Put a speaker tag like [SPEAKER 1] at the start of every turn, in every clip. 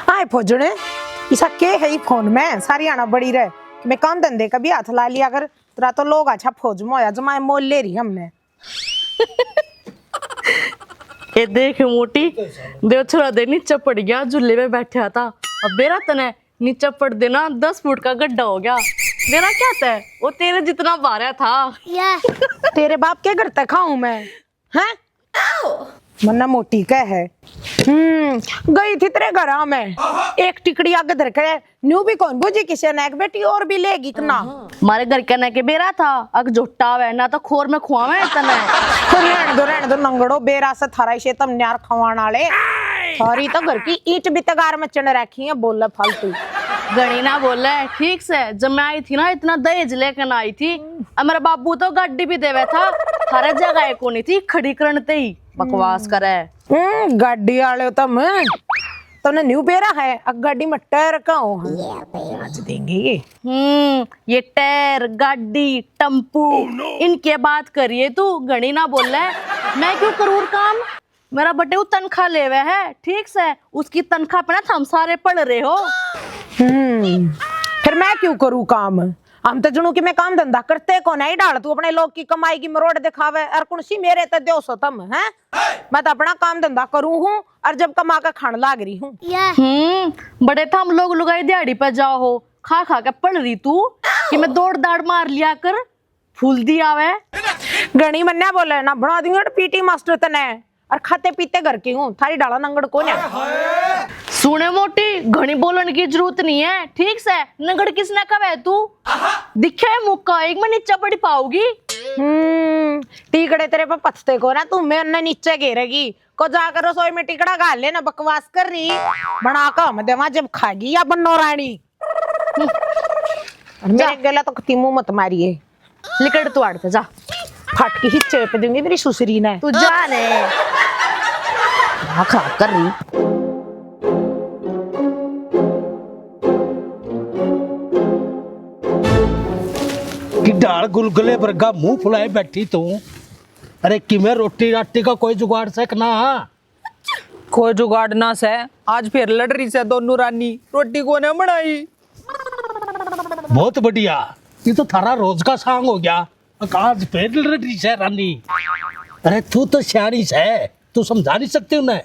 [SPEAKER 1] आए फौजने इसा के है ही फोन में सारी आना बड़ी रहे कि मैं काम धंधे का भी हाथ ला लिया कर तेरा तो लोग अच्छा फौज में होया जमा मोल ले रही हमने।
[SPEAKER 2] ये देख मोटी देव छोरा दे नीचे पड़ गया झूले में बैठा था। अब मेरा तने नीचे पड़ देना 10 फुट का गड्ढा हो गया। मेरा क्या था वो तेरे जितना बारह था।
[SPEAKER 1] तेरे बाप के घर तक खाऊं मैं हैं? मन्ना मोटी का है। गई थी तेरे घर में एक टिकड़ी आगे धर के न्यू भी कौन बुझी किसी ने बेटी और भी लेगी इतना।
[SPEAKER 2] हमारे घर के ने के बेरा था अग जोटा है ना तो खोर में खुआवे तने।
[SPEAKER 1] रहने दो नंगड़ो बेरा से थारा से तम न्यार खवाण वाले थारी तो घर की ईंट भी तगार में चढ़ रखी है बोल फालतू।
[SPEAKER 2] गणी ना बोले ठीक से जब मैं आई थी ना इतना दहेज लेकर आई थी। मेरा बाबू तो गाड़ी भी देवे था हर जगह को नहीं थी खड़ी करते ही बकवास करे।
[SPEAKER 1] गाड़ी वाले तुमने न्यू बेरा है अब गाड़ी में टायर कहाँ आज देंगे
[SPEAKER 2] ये टायर गाड़ी टम्पू इनके बात करिए तू गणी ना बोल रहे मैं क्यों करूँ काम। मेरा बटे वो तनख्वाह ले हुए है ठीक से उसकी तनख्वाह पे ना हम सारे पढ़ रहे हो।
[SPEAKER 1] फिर मैं क्यों करूँ काम हम तो जुनू की मैं काम धंधा करते को नहीं डाल तू अपने लोग की कमाई की मरोड़ दिखावे और कौन सी मेरे तो दो सो तुम है। मैं तो अपना काम धंधा करूँ हूँ और जब कमा कर खाने लाग रही हूँ।
[SPEAKER 2] बड़े था हम लोग लुगाई दिहाड़ी पे जाओ हो खा खा के पढ़ रही तू कि मैं दौड़ दाड़ मार लिया कर फूल दी आवे।
[SPEAKER 1] गणी मन्या बोले ना बना दूंगा पीटी मास्टर तने और खाते पीते घर की हूँ थारी डाला नंगड़ को
[SPEAKER 2] सुने मोटी घनी बोलने की जरूरत नहीं है ठीक से नंगड़ किसने कब है तू दिखे मुक्का एक में नीचे पड़ी पाओगी।
[SPEAKER 1] टीकड़े तेरे पे पथते को ना तू मैं नीचे घेरेगी को जाकर रसोई में टिकड़ा गाल लेना बकवास कर रही बना का हम देवा जब खागी या बन्नो रानी। मेरे गला तो तीमू मत मारिए
[SPEAKER 2] लिकड़ तू आड़ते जा
[SPEAKER 1] फट की हिच्चे पे दूंगी मेरी सुसरी ने
[SPEAKER 2] तू जाने
[SPEAKER 1] खराब कर रही।
[SPEAKER 3] डाल गुलगुले वर्गा मुंह फुलाए बैठी तू। अरे किमें रोटी राटी का कोई जुगाड़ से ना
[SPEAKER 4] कोई जुगाड़ ना से आज फिर लड़ रही से दोनों रानी रोटी को ने बनाई।
[SPEAKER 3] बहुत बढ़िया ये तो थारा रोज का सांग हो गया आज फिर लड़ रही से रानी। अरे तू तो सियानी है तू समझा नहीं सकती उन्हें।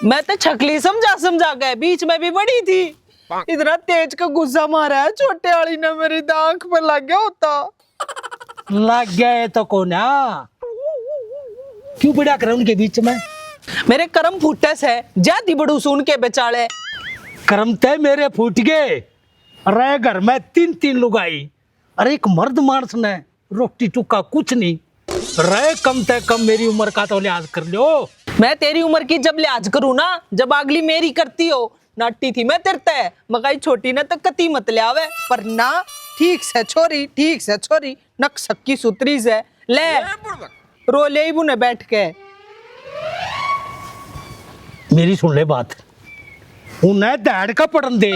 [SPEAKER 4] मैं तो छकली समझा गए बीच में भी बड़ी थी इतना तेज का गुस्सा मारा है छोटे वाली ने मेरी आंख पर लग गया होता।
[SPEAKER 3] लग गया तो कौन क्यों बढ़िया कर उनके बीच में।
[SPEAKER 4] मेरे कर्म फूटे से जाती बड़ू सुन के बेचारे
[SPEAKER 3] कर्म ते मेरे फूट गए। अरे घर में 3 लुगाई अरे एक मर्द मानस ने रोटी टुक्का कुछ नहीं रहे कम ते कम मेरी उम्र का तो लिहाज कर लो।
[SPEAKER 4] मैं तेरी उम्र की जब लिहाज करूँ ना जब अगली मेरी करती हो नाटी थी मैं तेरते मगाई छोटी ने तो कती मत ले आवे पर ना ठीक से छोरी नक सक्की सुतरी से ले रो ले बुने बैठ के।
[SPEAKER 3] मेरी सुन ले बात उन्हें डैड का पढ़न दे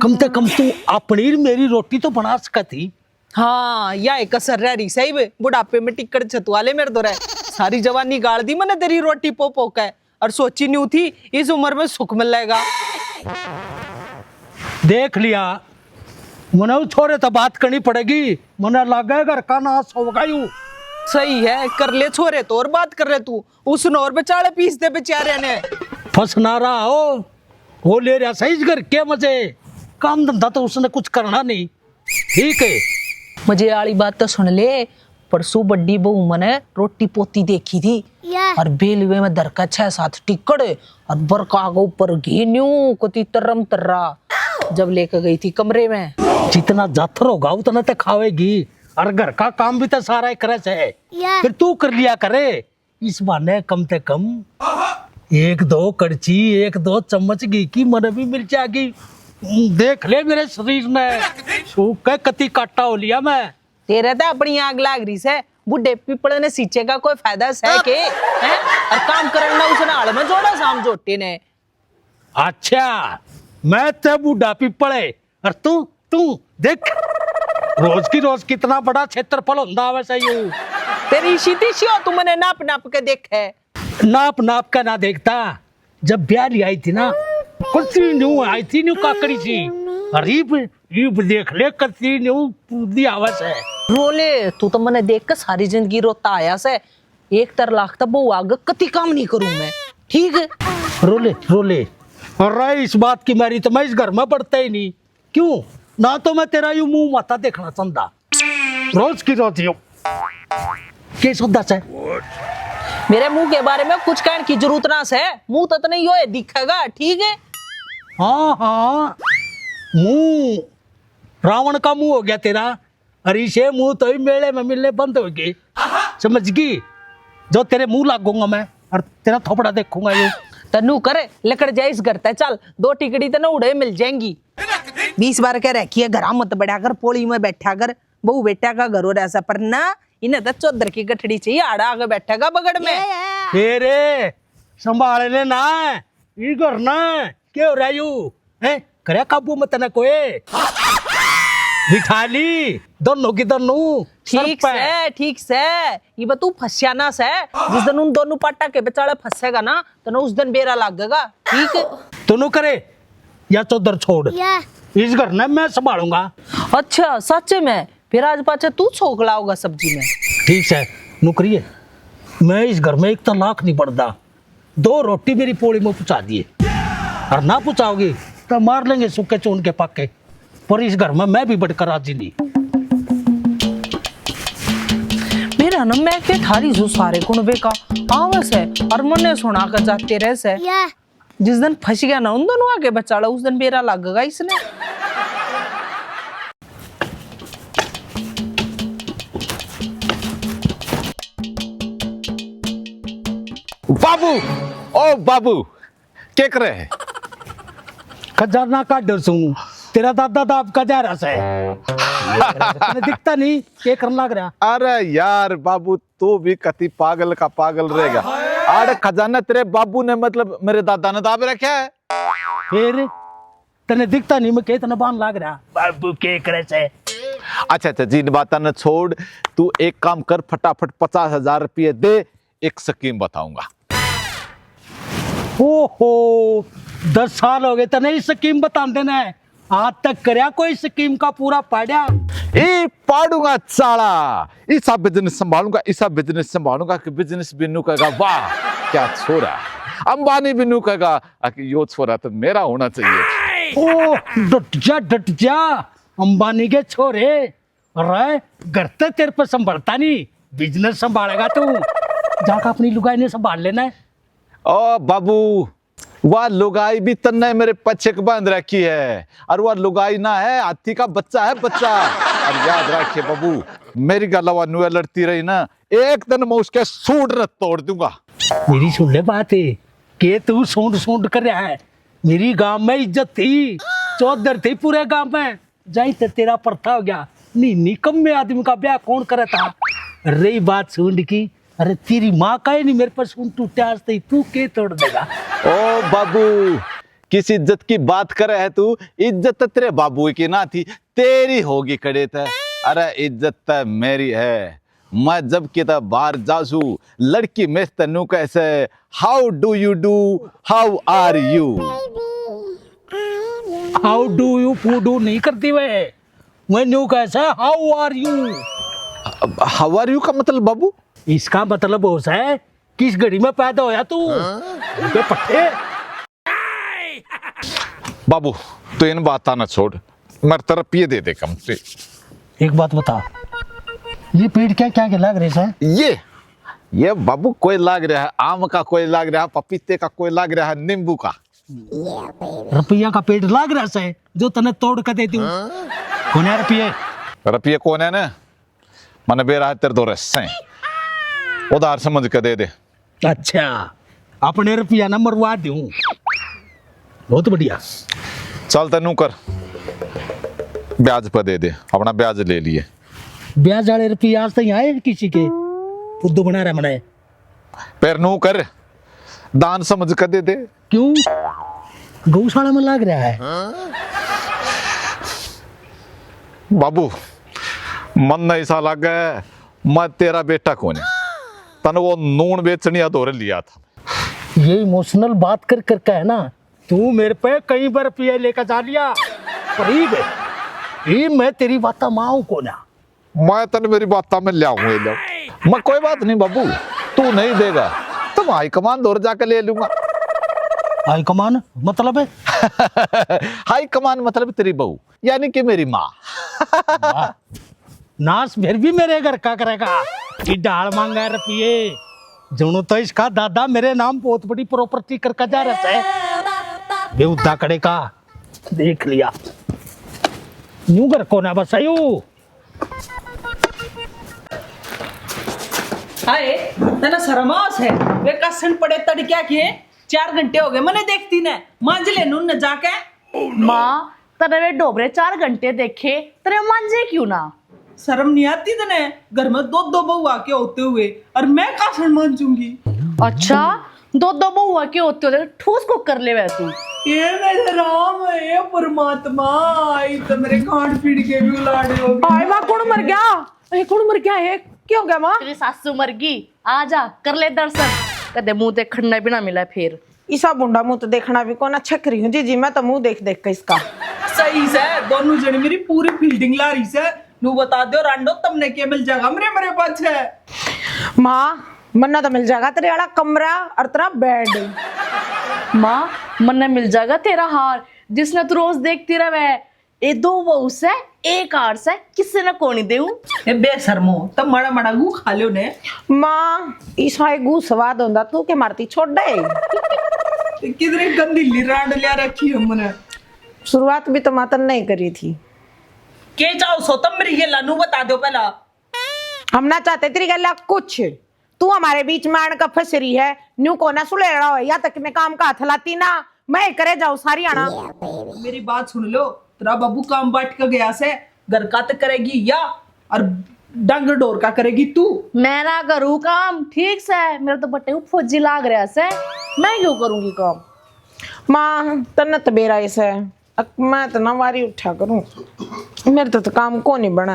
[SPEAKER 3] कम से कम तू अपनी मेरी रोटी तो बना सकती।
[SPEAKER 4] हाँ या एक कसर रह रही सही बुढ़ापे में टिक्कड़ छतवाले मेरे दो सारी जवानी गाड़ दी मैंने तेरी रोटी पो के और सोची नहीं थी इस उम्र में सुख मिलेगा।
[SPEAKER 3] देख लिया मने छोरे तो बात करनी पड़ेगी मने लगे घर का नाश होगा यूं।
[SPEAKER 4] सही है कर ले छोरे तो और बात कर रहे तू उस और बेचारे पीस दे बेचारे ने
[SPEAKER 3] फंस ना रहा हो वो ले रहा सही घर के मजे काम धंधा तो उसने कुछ करना नहीं ठीक है।
[SPEAKER 4] मुझे वाली बात तो सुन ले परसों बड्डी बहू मने रोटी पोती देखी थी और बेलवे में दरका 6-7 टिक्कड़ और बरका के ऊपर घी न्यू कोती तरम तर्रा जब लेकर गई थी कमरे में।
[SPEAKER 3] जितना जाथर होगा उतना तो खावेगी और घर का काम भी तो सारा करे से फिर तू कर लिया करे इस बहाने कम से कम 1-2 कड़ची 1-2 चम्मच घी की मन भी मिल जाएगी। देख ले मेरे शरीर में सूख के कति काटा हो लिया मैं।
[SPEAKER 4] तेरे तो अपनी आग लाग रही से बुढ़े पीपल ने सींचे का कोई फायदा है के हैं और काम करना उसने हाल में जोड़ा शाम जोटे ने।
[SPEAKER 3] अच्छा मैं तो बूढ़ा पीपल है और तू देख रोज की रोज कितना बड़ा क्षेत्रफल होता है वैसे यू
[SPEAKER 4] तेरी सीधी सी हो, तू मैंने नाप नाप के देख है।
[SPEAKER 3] नाप नाप का ना देखता, जब ब्याह ली आई थी ना, कुर्सी न्यू आई थी न्यू काकड़ी सी, अरीब ईब देख ले कती न्यू पूरी आवाज है।
[SPEAKER 4] रोले तू तो मैंने देख कर सारी जिंदगी रोता आया से, एक तर लाख तब वो आगे कति काम नहीं करूं मैं, ठीक है।
[SPEAKER 3] रोले रोले, अरे इस बात की मेरी तो मैं इस घर में पड़ता ही नहीं। क्यों ना, तो मैं तेरा यूं मुंह माता देखना चाहता, रोज की रोती हूँ के सौदा से।
[SPEAKER 4] मेरे मुंह के बारे में कुछ कहने की जरूरत ना से, मुंह तो नहीं हो दिखेगा, ठीक है।
[SPEAKER 3] हाँ हाँ, मुंह रावण का मुंह हो गया तेरा, अरे से मुंह तो ही मेले में मिलने बंद हो गए, समझ गई। जो तेरे मुंह लागूंगा मैं और तेरा थोपड़ा देखूंगा यूं।
[SPEAKER 4] तनु करे लकड़ जाए इस घर ते, चल 2 टिकड़ी तो ना उड़े मिल जाएंगी। 20 बार कह रखी है घर मत बैठा कर, पोली में बैठा कर, बहु बेटा का घर हो ऐसा, पर ना इन्हें तो चौधर की गठड़ी चाहिए, आड़ा आगे बैठेगा बगड़ में।
[SPEAKER 3] तेरे संभाल ले ना, ये घर ना क्या हो रहा यू है, करे काबू मत ना कोई, बिठा ली दोनों की दोनों।
[SPEAKER 4] ठीक से ये बतू फसियाना से, जिस दिन उन दोनों पाटा के बेचारे फंसेगा ना, तो ना उस दिन बेरा लगेगा, ठीक है।
[SPEAKER 3] दोनों करे या चौधर छोड़, इस घर ना मैं संभालूंगा।
[SPEAKER 4] अच्छा सच में, फिर आज पाचे तू छोक लाओगा सब्जी में।
[SPEAKER 3] ठीक है नौकरी है, मैं इस घर में एक तो लाख नहीं पड़ता, 2 रोटी मेरी पोड़ी में पहुंचा दिए, और ना पहुंचाओगी तो मार लेंगे सूखे चून के पक्के, पर इस घर में मैं भी बढ़कर राजी नहीं।
[SPEAKER 4] मेरा ना मैं के थारी जो सारे कुणबे का आवस है, और मने सुना कर जाते रह से, जिस दिन फंस गया ना उन दोनों आगे बचाड़ा, उस दिन बेरा लगेगा इसने।
[SPEAKER 5] बाबू, ओ बाबू क्या कर रहे हैं?
[SPEAKER 3] खजाना का डर सुन, तेरा दादा दाब का जा रहा है, तने दिखता नहीं क्या करने लग रहा।
[SPEAKER 5] अरे यार बाबू, तू भी कति पागल का पागल रहेगा। अरे खजाना तेरे बाबू ने मतलब मेरे दादा ने दाब रखा है।
[SPEAKER 3] फिर तने दिखता नहीं मैं क्या तना बान लग रहा, बाबू के करे से।
[SPEAKER 5] अच्छा अच्छा, जिन बातों ने छोड़, तू एक काम कर, फटाफट 50,000 रुपये दे, एक स्कीम बताऊंगा।
[SPEAKER 3] ओहो 10 साल हो गए तने इस स्कीम बता देना है, आज तक करया कोई स्कीम का पूरा पाड़ा।
[SPEAKER 5] ए पाड़ूंगा चाला, ऐसा बिजनेस संभालूंगा, ऐसा बिजनेस संभालूंगा कि बिजनेस बिन्नू कहेगा वाह क्या छोरा, अंबानी बिन्नू कहेगा कि यो छोरा तो मेरा होना चाहिए।
[SPEAKER 3] ओ डट जा अंबानी के छोरे, अरे घर तो तेरे पर संभलता नहीं, बिजनेस संभालेगा तू, जाकर अपनी लुगाई ने संभाल लेना है।
[SPEAKER 5] ओ बाबू, वह लुगाई भी तन्ने मेरे पीछे बांध रखी है, और वह लुगाई ना है, हाथी का बच्चा है बच्चा। और याद रखिए बाबू, मेरी गलवा नुए लड़ती रही ना, एक दिन मैं उसके सूंड न तोड़ दूंगा।
[SPEAKER 3] मेरी सुन ले बात है कि तू सूंड कर रहा है, मेरी गांव में इज्जत थी, चौधर थी पूरे गांव में, जाई तो तेरा प्रथा हो गया, नी निकम्मे आदमी का ब्याह कौन करे था। रही बात सूंड की, अरे तेरी माँ का ही नहीं मेरे पर सूंड टूटे आज तक, तू के तोड़ देगा।
[SPEAKER 5] ओ बाबू, किस इज्जत की बात करे है तू? इज्जत तेरे बाबू की ना थी, तेरी होगी कड़े थे। अरे इज्जत तो मेरी है, मैं जब किता बाहर जासू, लड़की में तनु कैसे, how do you do, how are you,
[SPEAKER 3] how do you फूडू नहीं करती वे, मैं न्यू कैसा how are you.
[SPEAKER 5] How are you का मतलब बाबू?
[SPEAKER 3] इसका मतलब हो है किस घड़ी में पैदा होया तू, उनके पट्टे।
[SPEAKER 5] बाबू तो इन बात ना छोड़, मेरे तरफ ये दे दे कम से।
[SPEAKER 3] एक बात बता, ये पेड़ क्या क्या लग रहे है?
[SPEAKER 5] ये बाबू कोई लग रहा है आम का, कोई लग रहा है पपीते का, कोई लग रहा है नींबू का।
[SPEAKER 3] रुपया का पेड़ लग रहा है जो तने तोड़ कर देती हूँ। कौन है रुपये?
[SPEAKER 5] रुपये कौन है ना, मैंने बेरा तेरे दो रस्से उधार समझ के दे दे।
[SPEAKER 3] अच्छा, अपने रुपया ना मरवा दूं, बहुत बढ़िया।
[SPEAKER 5] चल तेनू कर, ब्याज पर दे दे, अपना ब्याज ले लिए।
[SPEAKER 3] ब्याज वाले रुपये आज तक आए किसी के, बुद्धू बना रहा मैंने।
[SPEAKER 5] पैर नू कर, दान समझ कर दे दे।
[SPEAKER 3] क्यों गौशाला में लग रहा है?
[SPEAKER 5] बाबू मन ऐसा लग गया, मैं तेरा बेटा कौन है? तन वो नून बेचनी अधोरे लिया था।
[SPEAKER 3] ये इमोशनल बात कर करके है ना, तू मेरे पे कई बार रुपये लेकर जा लिया। करीब ये मैं तेरी बात माऊ को ना,
[SPEAKER 5] मैं तन मेरी बात में ले आऊंगा। मैं कोई बात नहीं बाबू, तू नहीं देगा तो मैं हाईकमान दौर जाकर ले लूंगा।
[SPEAKER 3] हाईकमान मतलब है?
[SPEAKER 5] हाईकमान मतलब तेरी बहू यानी कि मेरी माँ।
[SPEAKER 3] नास फिर भी मेरे घर का करेगा। ये डाल मांगा है रुपये, जुनू तो इसका दादा मेरे नाम बहुत बड़ी प्रॉपर्टी करके जा रहा है। बेउदा करे का देख लिया, यूं घर को ना बसायू।
[SPEAKER 4] हाय तना शर्मास है वे कसन पड़े तड़ क्या किए? 4 घंटे हो गए मैंने देखती ने मांझ ले नून न जाके।
[SPEAKER 2] माँ तेरे वे डोबरे 4 घंटे देखे, तेरे मांझे क्यों ना?
[SPEAKER 4] शर्म नहीं आती तने? घर में 2 बहू आके होते हुए और मैं कासन मांझूंगी?
[SPEAKER 2] अच्छा 2 बहुआ के होते होते ठूस को कर ले वै तू।
[SPEAKER 4] ये मेरे राम है, ये परमात्मा, आई तो मेरे कान पीड़ के भी उलाड़े हो गए।
[SPEAKER 1] आय माँ कौन मर गया? अरे कौन मर गया है? क्यों गया माँ?
[SPEAKER 2] तेरी सासू मर गई, आ जा कर ले दर्शन। कदे मुंह देख खड़ना भी ना मिला फिर।
[SPEAKER 1] ईसा बुंडा मुंह तो देखना भी कौन अच्छा करी हूँ जी मैं तो मुंह देख देख के इसका।
[SPEAKER 4] सही से दोनों जने मेरी पूरी फील्डिंग ला रही से। नू बता दो रांडो तुमने क्या मिल जाएगा मेरे मेरे पास है।
[SPEAKER 1] माँ मन्ना तो मिल जाएगा तेरे वाला कमरा और तेरा बेड।
[SPEAKER 2] माँ मन मिल जाएगा तेरा हार जिसने तू रोज देखती रहे। ये 2 बहू से 1 हार से किसी ने कोनी देऊं।
[SPEAKER 4] ए बेशर्मो तब मड़ा मड़ा गू खा लो ने।
[SPEAKER 1] माँ ईसा गु स्वाद होंदा तू के मारती छोड़ दे।
[SPEAKER 4] किधरे गंदी रांड लिया रखी हमने।
[SPEAKER 1] शुरुआत भी तो मातन नहीं करी थी।
[SPEAKER 4] के चाहो सो तब मेरी ये लानू बता दो पहला।
[SPEAKER 1] हम ना चाहते तेरी गल्ला कुछ, तू हमारे बीच में आने का फंस रही है। न्यू को ना सुले रहा हो या तक मैं काम का हाथ लाती ना मैं करे जाऊं सारी आना।
[SPEAKER 4] मेरी बात सुन लो, तेरा बाबू काम बांट के गया से घर का तो करेगी या और डंग डोर का करेगी तू।
[SPEAKER 2] मैं ना करूँ काम ठीक से, मेरा तो बट्टे को फौजी लाग रहा से, मैं क्यों करूंगी काम?
[SPEAKER 1] माँ तन्नत तो बेरा ऐसे मैं तो ना वारी उठा करूं, मेरे तो काम को नहीं बना।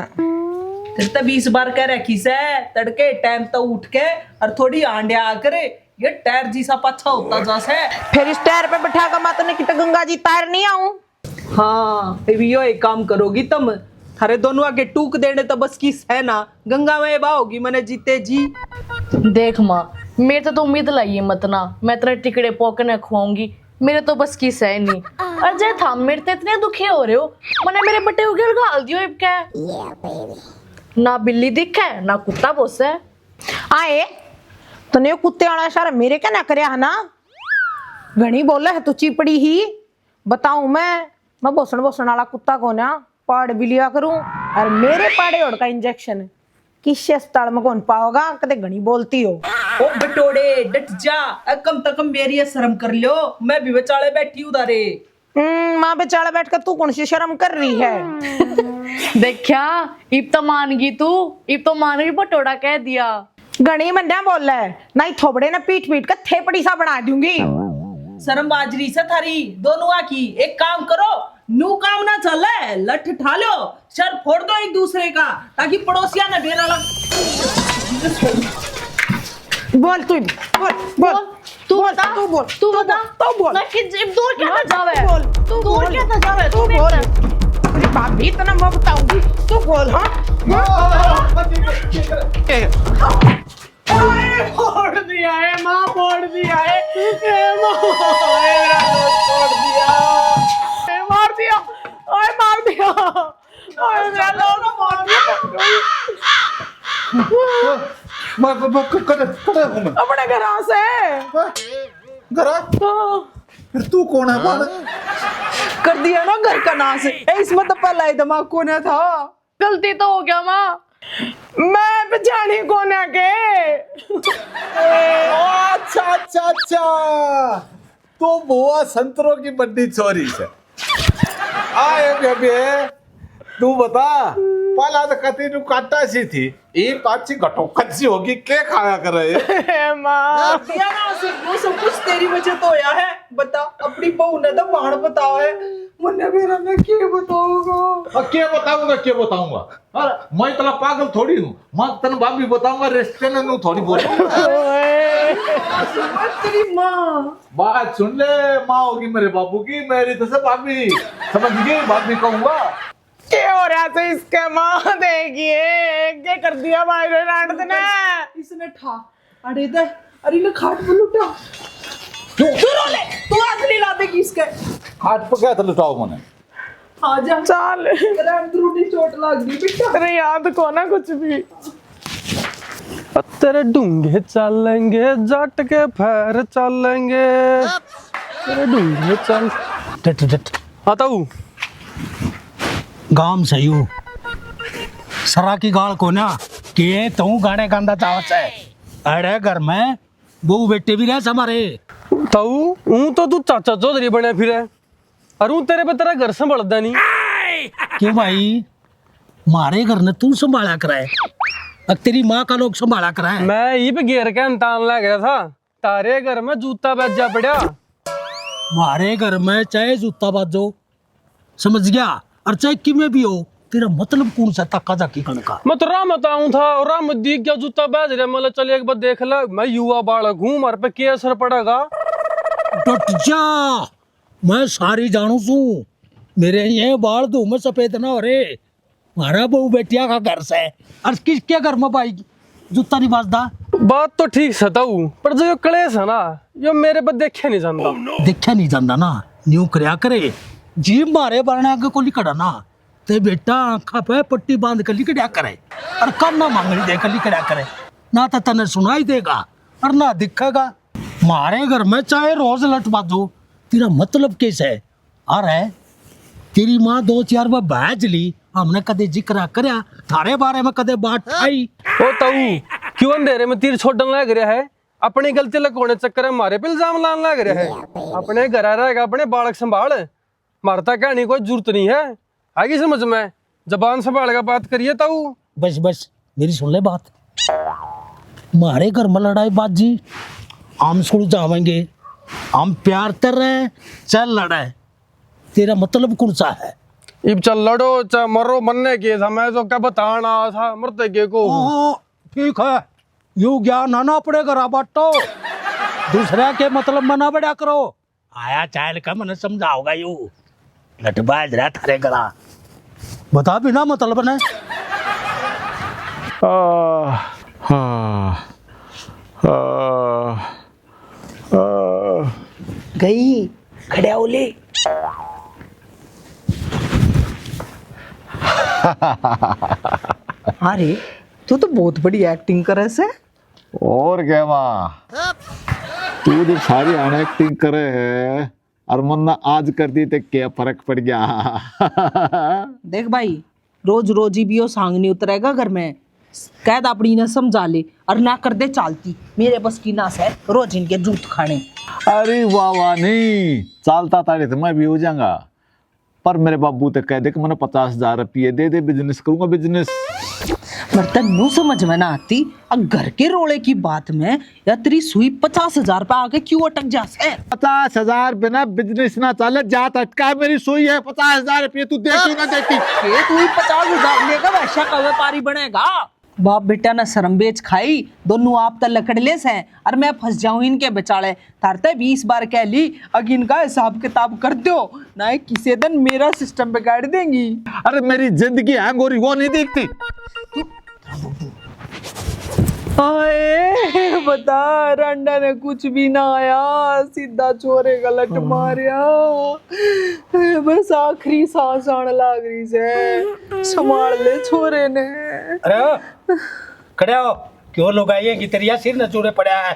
[SPEAKER 4] तो 20 बार कह रखी से तड़के टाइम तो उठ के और थोड़ी आंडिया आ करे, ये टायर जैसा पाछा होता जा से।
[SPEAKER 1] फिर इस टायर पे बैठा कर माता ने कितना गंगा जी तार नहीं आऊं।
[SPEAKER 4] हाँ ये एक काम करोगी तुम, थारे दोनों आगे टूक देने तो बस की है ना, गंगा में होगी मैंने जीते जी।
[SPEAKER 2] देख माँ मेरे तो उम्मीद लाइए मत ना, मैं तेरे टिकड़े पोकने खुआऊंगी, मेरे तो बस की सह नहीं। और जे था मेरे तो इतने दुखी हो रहे हो, मैंने मेरे बट्टे उगल गाल दियो इबके। ना बिल्ली दिखे ना कुत्ता बोसे।
[SPEAKER 1] आए तने कुत्ते वाला इशारा मेरे क्या ना करया है ना, घनी बोला है तू चिपड़ी ही बताऊं मैं बोसन बोसन वाला कुत्ता को ना पाड़ भी लिया करूं और मेरे पाड़े ओढ़ का इंजेक्शन किस अस्पताल में कौन पाओगा? कदे घनी बोलती हो।
[SPEAKER 4] ओ बटोड़े डट जा, कम तक मेरी शर्म कर लो, मैं भी बेचारे बैठी उधारे।
[SPEAKER 1] माँ बेचारा बैठ कर तू कौन सी शर्म कर रही है?
[SPEAKER 2] देखा इब तो मान गई तू, इब तो मान गई बटोड़ा कह दिया।
[SPEAKER 1] घनी मंडा बोल रहा है नहीं थोबड़े ना पीट पीट कर थेपड़ी सा बना दूंगी।
[SPEAKER 4] शर्म बाजरी से थारी दोनों की। एक काम करो, नू काम ना चले लठ ठा लो, सर फोड़ दो एक दूसरे का ताकि पड़ोसिया ना ढेर लग।
[SPEAKER 1] बोल तू बोल बोल
[SPEAKER 2] तू बता
[SPEAKER 1] तू बोल
[SPEAKER 2] तू बता
[SPEAKER 1] तू बोल
[SPEAKER 2] मैं कि दूर क्या था जावे,
[SPEAKER 1] बोल तू
[SPEAKER 2] दूर क्या था जावे,
[SPEAKER 1] तू
[SPEAKER 2] मेरे
[SPEAKER 1] बोल
[SPEAKER 2] से।
[SPEAKER 1] तेरी भाभी इतना मैं बताऊंगी तू बोल। हाँ
[SPEAKER 4] फोड़ दिया है माँ, फोड़ दिया है माँ, मेरा फोड़ दिया,
[SPEAKER 1] मार दिया ओए मार दिया ओए मेरा लोग मार दिया अपने घर से।
[SPEAKER 5] फिर तू कौन है?
[SPEAKER 4] कर दिया ना घर का नाश। इसमें तो पहला ही दिमाग को ना था।
[SPEAKER 2] गलती तो हो गया माँ,
[SPEAKER 1] मैं पहचानी कौन है के?
[SPEAKER 5] अच्छा अच्छा अच्छा, तो बुआ संतरों की बड्डी चोरी से आए बेबी। तू बता पहला तो कती नु काटा सी थी, ये पाची घटो कच्ची होगी के खाया कर रहे
[SPEAKER 1] माँ
[SPEAKER 4] दिया ना उसे, वो सब कुछ तेरी वजह तो होया है। बता अपनी बहू ने तो बाहर बताओ है, मुन्ने मेरा मैं क्या बताऊंगा?
[SPEAKER 5] क्या बताऊंगा? अरे मैं इतना पागल थोड़ी हूँ। मैं तेन भाभी बताऊंगा, रेस्टोरेंट में थोड़ी बोलूंगा।
[SPEAKER 4] तेरी माँ
[SPEAKER 5] बात सुन ले, माँ होगी मेरे बाबू की, मेरी तो सब भाभी, समझ गई? भाभी कहूंगा।
[SPEAKER 1] क्या हो रहा था इसके माँ? देखिए क्या कर दिया भाई रेनाल्ड ने।
[SPEAKER 4] इसने ठा अरे दे अरे ने खाट पे लुटा। तू रोले तू हाथ नहीं ला देगी इसके।
[SPEAKER 5] हाथ पे क्या था लुटाओ मैंने?
[SPEAKER 4] आजा
[SPEAKER 1] चल
[SPEAKER 4] तेरा अंदरूनी चोट लग गई बेटा।
[SPEAKER 1] अरे याद को ना कुछ भी।
[SPEAKER 6] तेरे डूंगे चलेंगे जट के पैर चलेंगे, तेरे डूंगे चल आता हूँ
[SPEAKER 3] गाम सही हो सरा की गाल को ना कि तू गाने गांदा चावत है। अरे घर में वो बेटे भी रहे हमारे।
[SPEAKER 6] ताऊ हूँ तो तू चाचा चौधरी बने फिरे और हूँ तेरे पे तेरा घर संभालदा नहीं।
[SPEAKER 3] क्यों भाई? मारे घर ने तू संभाला कराए, अब तेरी माँ का लोग संभाला कराए।
[SPEAKER 6] मैं ये पे घेर के अंतान लग गया था, तारे घर में जूता बेचा पड़ा।
[SPEAKER 3] मारे घर में चाहे जूता बाजो, समझ गया? और चाहे किमें भी हो, तेरा मतलब कौन सा तक्का जाकी का?
[SPEAKER 6] मैं तो राम बताऊं था और राम दिख गया जूता बेच रहा। मतलब चल एक बार देख ले, मैं युवा बालक हूँ, मारे पे क्या असर पड़ेगा?
[SPEAKER 3] डट जा, मैं सारी जानू सू। मेरे ये बाल धू में सफेद ना हो रे। मारा बहू बेटिया का घर से और किसके घर में भाई जूता नहीं बाजदा?
[SPEAKER 6] बात तो ठीक है ताऊ, पर जो ये कलेश है ना, ये मेरे पे देखे नहीं जाता।
[SPEAKER 3] देखा नहीं जाता ना, न्यू करया करे। जीव मारे बारने आगे को लिखड़ा ना, ते बेटा आंखा पे पट्टी बांध कर लिखड़ा करे और काना मांगनी देकर लिखड़ा करे, ना तो तने सुनाई देगा और ना दिखेगा। मारे घर में चाहे रोज लट बाजो, तेरा मतलब कैसे है? अरे तेरी माँ 2-4 बार बैज ली, हमने कदे जिक्र करया थारे बारे में, कदे बात आई।
[SPEAKER 6] ओ ताऊ क्यों अंधेरे में तीर छोड़ने लग रहा है? अपनी गलती लगाने चक्कर में मारे पे इल्जाम लाने लग रहा है। अपने घर रहेगा, अपने बालक संभाल, मारता कहने कोई जरूरत नहीं है। आगे समझ में, जबान संभाल कर बात करिए ताऊ।
[SPEAKER 3] बस बस मेरी सुन ले बात। मारे घर में लड़ाई बाजी हम सुल जावेंगे, हम प्यार कर रहे हैं, चल लड़ाए। तेरा मतलब कौन सा है?
[SPEAKER 6] इब चल लड़ो चाहे मरो, मरने के था मैं तो क्या बताना था, मरते के को।
[SPEAKER 3] ठीक है, यू ज्ञान आना पड़ेगा बाटो, दूसरा के मतलब मना बड़ा करो। आया चाल का मन समझाओगा यू लटबाज रहा थारे गला, बता बिना मतलब ने।
[SPEAKER 1] गई खड़े ओले।
[SPEAKER 4] अरे तू तो बहुत बड़ी एक्टिंग करे से।
[SPEAKER 5] और क्या माँ, तू जब सारी एक्टिंग करे है और मन्ना आज कर दी तो क्या फर्क पड़ गया?
[SPEAKER 4] देख भाई, रोज रोज ही भी वो सांग नहीं उतरेगा घर में। कैद अपनी ना समझा ले और ना कर दे चालती। मेरे बस की नास है रोज इनके जूत खाने।
[SPEAKER 5] अरे वाह वाह, नहीं चालता ताड़ी तो मैं भी हो जाऊंगा, पर मेरे बाबू तो कह दे कि मैंने 50,000 रुपये दे दे, बिजनेस करूंगा बिजनेस।
[SPEAKER 4] मरता नो समझ में ना आती, अब घर के रोले की बात में या तेरी सुई 50,000 पे आके क्यों अटक जासे?
[SPEAKER 5] 50,000 बिना बिजनेस ना चले, जात अटका है मेरी सुई है। 50,000 रुपये तू देखी ना देखी?
[SPEAKER 4] के तू ही 50,000 लेकर वैसा का व्यापारी बनेगा? बाप बेटा ना शर्म बेच खाई, दोनों आप तक लकड़ले से और मैं फंस जाऊं इनके बेचारे। तारते 20 बार कह ली अग इनका हिसाब किताब कर दो ना, किसी दिन मेरा सिस्टम बिगाड़ देंगी।
[SPEAKER 5] अरे मेरी जिंदगी हैंग हो रही, वो नहीं देखती?
[SPEAKER 4] आए बता, रंडा ने कुछ भी ना आया, सीधा छोरे गलत मारिया। बस आखिरी सांस आने लग रही से, संभाल ले छोरे ने।
[SPEAKER 3] अरे खड़े हो, क्यों लोग आइए कि तेरिया सिर न चूरे पड़ा है?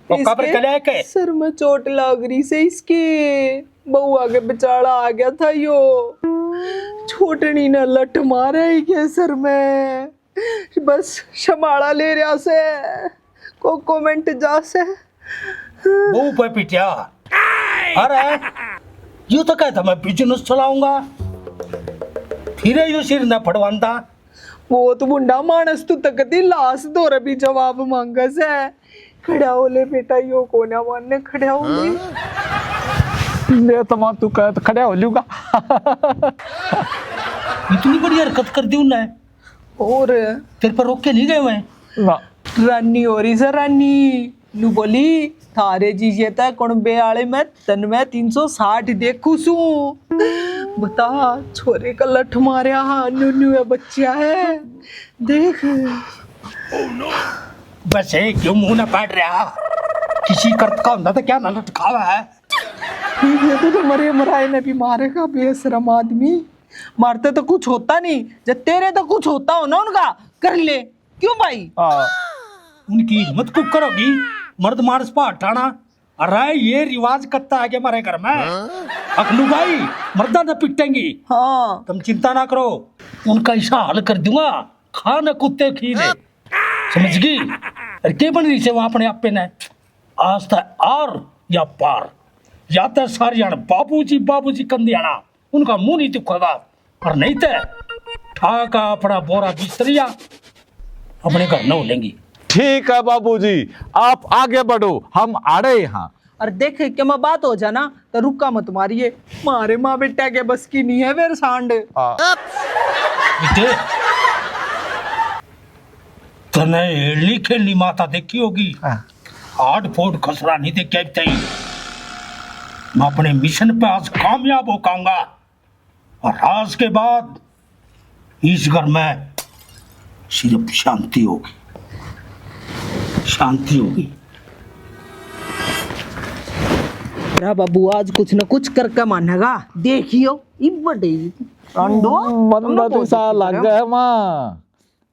[SPEAKER 3] पर कड़े के
[SPEAKER 4] सर में चोट लग रही से इसके, बहू आगे बेचारा आ गया था यो, छोटनी ने लट मारा ही के सर में। बस शमाड़ा ले रहा से को कमेंट जा से
[SPEAKER 3] वो पे पिटिया। अरे यूं तो कहता मैं बिजनेस चलाऊंगा, फिर यू सिर न पड़वांदा।
[SPEAKER 4] वो तो बुंडा मानस तू तकती लाश दौरे भी जवाब मांगा से। खड़ा हो ले बेटा, यो कोना मानने खड़ा हो ले।
[SPEAKER 5] ले तो मां तू कह खड़ा हो लूंगा।
[SPEAKER 3] इतनी बड़ी हरकत कर दी उन्हें,
[SPEAKER 4] और
[SPEAKER 3] तेरे पर रोक के नहीं गए हुए?
[SPEAKER 4] रानी हो रही सर, रानी नू बोली थारे जीजे तक कौन बेआले में तन में 360 देखू सू। बता छोरे का लठ मारिया, न्यू है बच्चा है देख।
[SPEAKER 3] वैसे क्यों मुंह ना बैठ रहा? किसी करत का होता तो क्या ना लटकावा है?
[SPEAKER 4] ये तो मरे मराए ने भी मारेगा, बेशरम आदमी। मारते तो कुछ होता नहीं, जब तेरे तो कुछ होता हो ना उनका कर ले, क्यों भाई?
[SPEAKER 3] उनकी हिम्मत को करोगी? मर्द मारस पर हटाना, अरे ये रिवाज करता है कि हमारे घर में। अखलू भाई मर्दा न पिटेंगी।
[SPEAKER 4] हाँ
[SPEAKER 3] तुम चिंता ना करो, उनका ऐसा हल कर दूंगा, खा न कुत्ते खीले, समझ गई? अरे के बन रही से वहां अपने आप पे ने आज तक आर या पार, या तो सारी जान बाबूजी कंदियाना, उनका मुंह नहीं दिखेगा, और नहीं तो ठाका अपना बोरा बिस्तरिया अपने घर न लेंगी।
[SPEAKER 5] ठीक है बाबूजी, आप आगे बढ़ो, हम आ रहे यहाँ।
[SPEAKER 4] और देख के मैं बात हो जाना तो रुका मत मारिए, मारे माँ बेटा के बस की नहीं है फिर सांड।
[SPEAKER 3] बेटे तने हेलनी खेलनी माता देखी होगी, हार्ड फोर्ड खसरा नहीं देख के मैं अपने मिशन पे आज कामयाब हो पाऊंगा, और आज के बाद इस घर में सिर्फ शांति होगी, शांति होगी।
[SPEAKER 4] मेरा बाबू आज कुछ न कुछ करके मानेगा, देखियो बड़े
[SPEAKER 5] मन तो सा लग गया है माँ,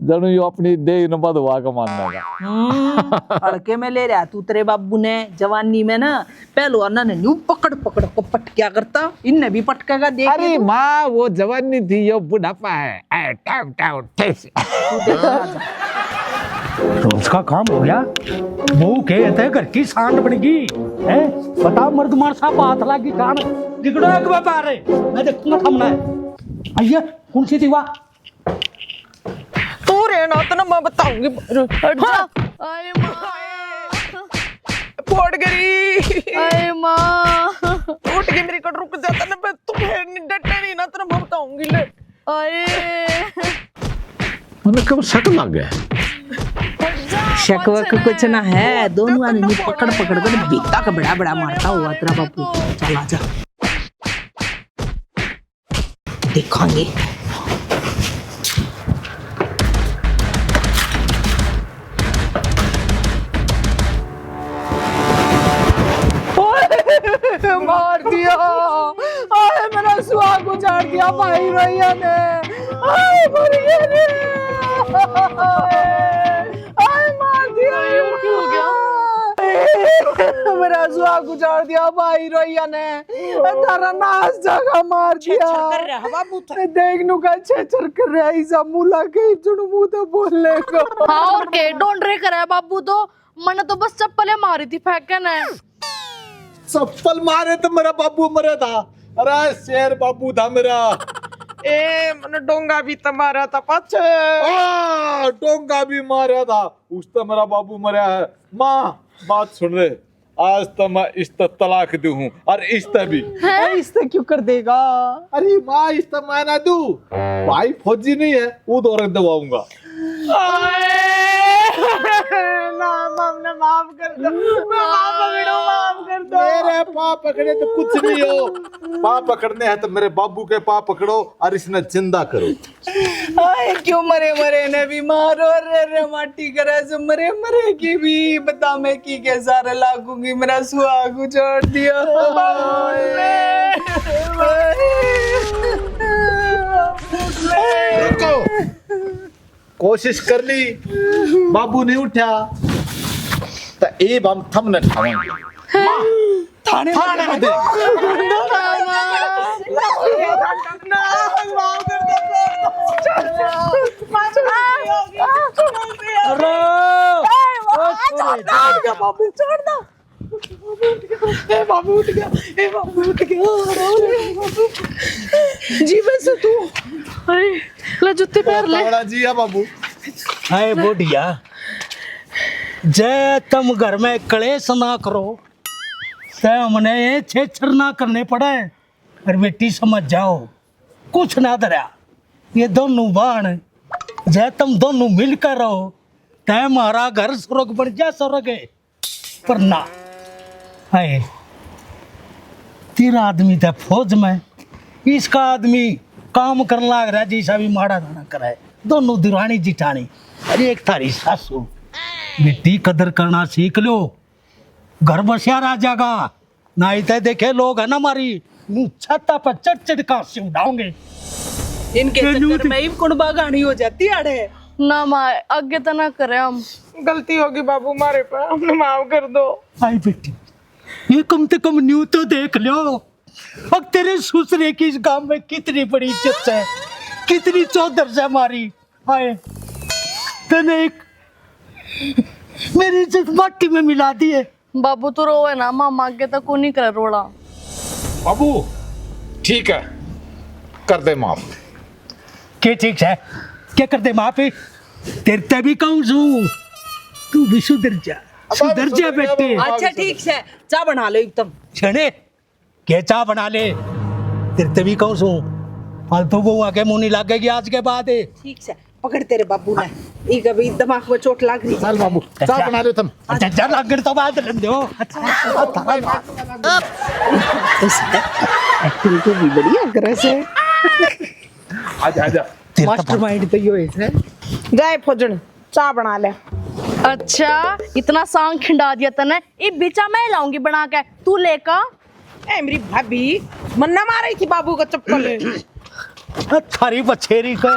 [SPEAKER 5] जनू यो अपनी देह न बदवा का मानने का।
[SPEAKER 4] हड़के में ले रहा तू, तेरे बाबू ने जवानी में ना पहलवाना ने न्यू पकड़ पकड़ को पटकिया करता, इनने भी पटकेगा देख।
[SPEAKER 5] अरे माँ वो जवानी थी, यो बुढ़ापा है। टाउ टाउ ठेस।
[SPEAKER 3] रोज का काम हो गया, वो कहते घर की सांड बन गई है। बताओ मर्द मार साहब हाथ लगी कान दिगड़ो एक व्यापार है, मैं देखूंगा थमना है। आइए कौन सी दीवा
[SPEAKER 4] तू रे ना तो ना मैं बताऊंगी।
[SPEAKER 2] हट जा। आए माँ,
[SPEAKER 4] फोड़ गई।
[SPEAKER 2] आए माँ,
[SPEAKER 4] उठ के मेरी कट रुक जाता ना, मैं तू डटे नहीं ना तो मैं बताऊंगी। ले
[SPEAKER 2] आए
[SPEAKER 5] मैंने कब शक लग गया।
[SPEAKER 4] शक वक कुछ ना है, दोनों आदमी पकड़ पकड़ कर बेटा का बड़ा बड़ा मारता हुआ तेरा बापू। चल आजा देखेंगे। मार दिया, आए मेरा सुहाग उजाड़ दिया भाई रैया ने, आए मरिया ने, आए मार दिया।
[SPEAKER 2] क्यों हो गया?
[SPEAKER 4] मेरा सुहाग उजाड़ दिया भाई रैया ने, तारा नाच जगह मार दिया। देख नु का छेचर कर रहा है, इसा मुला के जुड़ मुंह तो बोलने को।
[SPEAKER 2] हाँ और के डोंट रे करे बाबू, तो मैंने तो बस चप्पलें मारी थी फेंकन है।
[SPEAKER 5] चप्पल मारे तो मेरा बाबू मरा था, अरे शेर बाबू था मेरा।
[SPEAKER 4] ए मन डोंगा भी तुम्हारा था पाछे,
[SPEAKER 5] डोंगा भी मारा था, उस तो मेरा बाबू मरा है। माँ बात सुन रहे, आज तो मैं इस तलाक दूं हूँ, और इस भी।
[SPEAKER 4] इससे क्यों कर देगा?
[SPEAKER 5] अरे माँ इस मैं ना दूं, भाई फौजी नहीं है, वो दौरे दबाऊंगा।
[SPEAKER 4] ना माफ कर दो, माफ पकड़ो, माफ कर दो।
[SPEAKER 5] मेरे पाँव पकड़े तो कुछ नहीं हो, पाँव पकड़ने हैं तो मेरे बाबू के पाँव पकड़ो और इसने जिंदा करो।
[SPEAKER 4] आए क्यों मरे मरे ने भी मारो, रे रे माटी करे से मरे मरे की भी बता, मैं की के सारे लागूंगी, मेरा सुहाग उजाड़ दिया।
[SPEAKER 5] रुको, कोशिश कर ली, बाबू नहीं उठा तो एब हम थम न खाएंगे।
[SPEAKER 4] थाने
[SPEAKER 5] में दे।
[SPEAKER 4] बाबू छोड़ दो, बाबू उठ गया, बाबू उठ गया। जी वैसे तू
[SPEAKER 2] ले जूते पैर ले।
[SPEAKER 5] तावड़ा जी है बाबू।
[SPEAKER 3] हाय बुढ़िया, जय तुम घर में कलेश ना करो, ते हमने ये छेछर ना करने पड़े। और बेटी समझ जाओ कुछ ना दरिया ये दोनों बाण जय तुम दोनों मिलकर रहो तय हमारा घर स्वर्ग बन जा स्वर्ग है पर ना है तेरा आदमी था फौज में इसका आदमी काम करने लग रहा है जैसा भी माड़ा धाना कराए दोनों दिरानी जिठानी अरे एक थारी सासू बेटी कदर करना सीख लो घर बसिया रह जाएगा नहीं तो देखे लोग है ना हमारी मुंह छत्ता पर चढ़ का से उड़ाओगे
[SPEAKER 4] इनके चक्कर में ही कुड़बा गाड़ी हो जाती अड़े।
[SPEAKER 2] ना माँ आगे तो ना करे हम।
[SPEAKER 1] गलती होगी बाबू मारे पर हमने माफ कर दो।
[SPEAKER 3] आई बेटी ये कम से कम न्यू तो देख लो अब तेरे ससुरे की इस गांव में कितनी बड़ी इज्जत है कितनी चौधर से हमारी आए तने एक मेरी इज्जत माटी में मिला दी है।
[SPEAKER 2] बाबू तो रोवे ना, मामा आगे तक को नहीं करे रोड़ा।
[SPEAKER 5] बाबू ठीक है कर दे माफ।
[SPEAKER 3] क्या ठीक है क्या कर दे माफी तेरे ते भी कहूँ सू तू भी सुधर जा बेटे।
[SPEAKER 4] अच्छा ठीक है चाय बना लो एकदम।
[SPEAKER 3] छने क्या चाह बना ले तेरे ते भी कहूँ सू फालतू को आके मुंह नहीं लगेगी आज के बाद।
[SPEAKER 4] ठीक है पकड़ तेरे बाबू ने ये कभी दिमाग में चोट लग रही।
[SPEAKER 5] चल बाबू चाय बना लो तुम।
[SPEAKER 3] अच्छा जा लगड़ तो बात ले दो।
[SPEAKER 1] एक्टिंग तो भी बढ़िया करे से
[SPEAKER 5] आजा आजा।
[SPEAKER 4] मास्टरमाइंड तो यो है।
[SPEAKER 1] जाए फौजन चाय बना ले।
[SPEAKER 2] अच्छा इतना सांग खिंडा दिया तने ये बिचा मैं लाऊंगी बना के तू लेका।
[SPEAKER 1] ए मेरी भाभी मन्ना मार रही थी बाबू का चप्पल।
[SPEAKER 3] थारी बछेरी का